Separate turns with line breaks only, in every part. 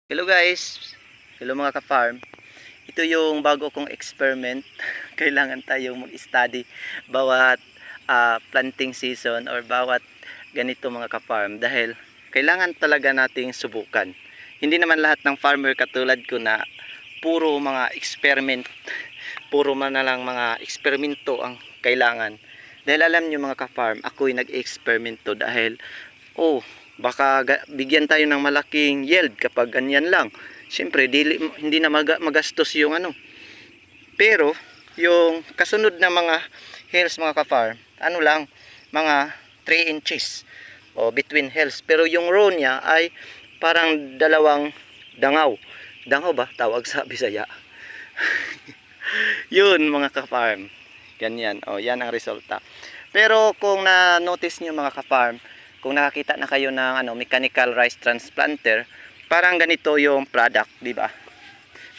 Hello guys, hello mga ka-farm. Ito yung bago kong experiment. Kailangan tayong mag-study bawat planting season or bawat ganito mga ka-farm dahil kailangan talaga nating subukan. Hindi naman lahat ng farmer katulad ko na puro mga experiment, puro man na lang mga eksperimento ang kailangan. Dahil alam nyo mga ka-farm, ako'y nag-eksperimento dahil baka bigyan tayo ng malaking yield kapag ganyan lang. Siyempre, hindi na magastos yung ano. Pero, yung kasunod na mga hills mga ka-farm, ano lang, mga 3 inches o between hills. Pero yung row niya ay parang dalawang dangaw. Dangaw ba? Tawag sa Bisaya. Yun mga ka-farm. Ganyan. O, yan ang resulta. Pero kung na-notice nyo mga ka-farm, kung nakakita na kayo ng mechanical rice transplanter, parang ganito yung product, di ba?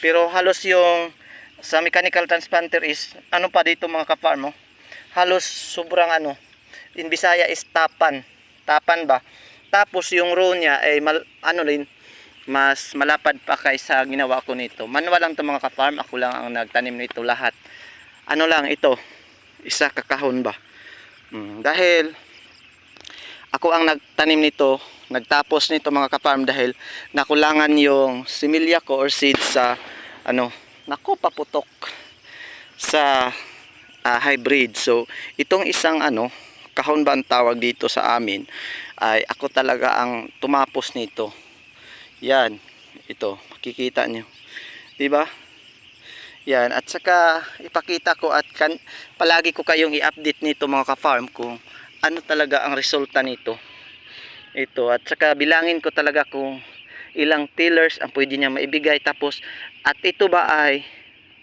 Pero halos yung sa mechanical transplanter is ano pa dito mga ka-farm, halos sobrang in Bisaya is tapan. Tapan ba? Tapos yung row niya ay mas malapad pa kaysa ginawa ko nito. Manual lang 'to mga ka-farm, ako lang ang nagtanim nito lahat. Ano lang ito, isa kakahon ba? Dahil ako ang nagtanim nito, nagtapos nito mga ka-farm dahil nakulangan yung similya ko or seeds sa paputok sa hybrid. So itong isang kahon ba ang tawag dito sa amin, ay ako talaga ang tumapos nito. Yan, ito, makikita nyo, di ba? Yan, at saka ipakita ko at palagi ko kayong i-update nito mga ka-farm kung ano talaga ang resulta nito. Ito, at saka bilangin ko talaga kung ilang tillers ang pwede niya maibigay. Tapos, at ito ba ay,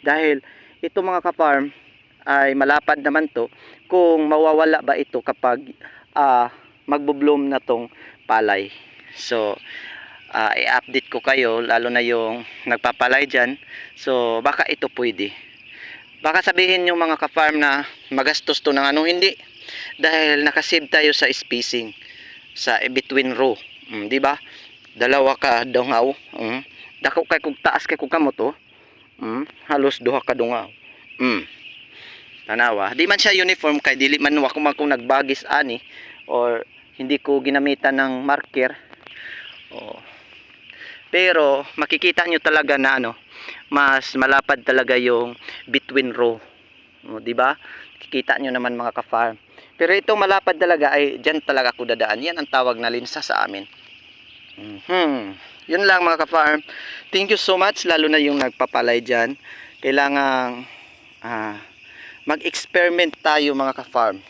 dahil ito mga ka-farm ay malapad naman to, kung mawawala ba ito kapag magbo-bloom na tong palay. So, i-update ko kayo, lalo na yung nagpapalay dyan. So, baka ito pwede. Baka sabihin yung mga ka-farm na magastos to ng hindi. Dahil nakasave tayo sa spacing sa between row, di ba? Dalawa ka dungaw, dako kay kung taas kay kung kamot halos duha ka dungaw. Tanawa, di man siya uniform kay dili man wa kung nagbagis ani or hindi ko ginamitan ng marker. Pero makikita nyo talaga na mas malapad talaga yung between row. Di ba? Kikita nyo naman mga ka-farm. Pero itong malapad talaga ay dyan talaga ako dadaan. Yan ang tawag na linsa sa amin. Yun lang mga ka-farm. Thank you so much, lalo na yung nagpapalay dyan. Kailangan mag-experiment tayo mga ka-farm.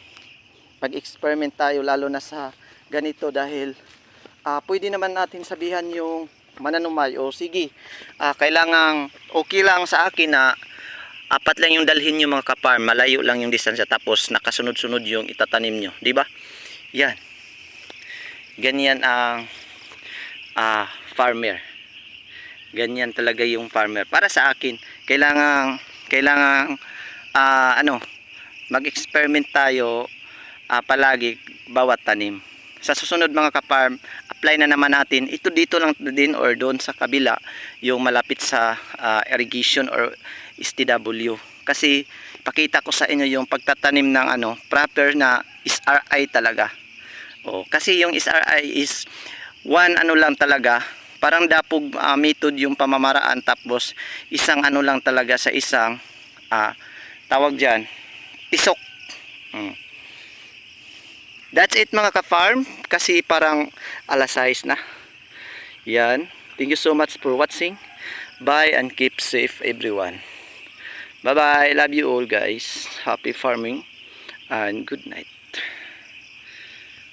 Mag-experiment tayo lalo na sa ganito dahil pwede naman natin sabihan yung mananumay sige, kailangan okay lang sa akin na apat lang yung dalhin nyo mga ka-farm, malayo lang yung distansya, tapos nakasunod-sunod yung itatanim nyo, di ba? Yan, ganyan ang farmer, ganyan talaga yung farmer. Para sa akin, kailangan mag-experiment tayo palagi bawat tanim. Sa susunod mga ka-farm, apply na naman natin ito dito lang din or doon sa kabila, yung malapit sa irrigation or STW. Kasi pakita ko sa inyo yung pagtatanim ng proper na SRI talaga. Kasi yung SRI is one lang talaga, parang dapog method yung pamamaraan, tapos isang lang talaga sa isang tawag diyan, tisok. That's it mga ka-farm, kasi parang alas 6 na. Yan. Thank you so much for watching. Bye and keep safe everyone. Bye bye. Love you all guys. Happy farming and good night.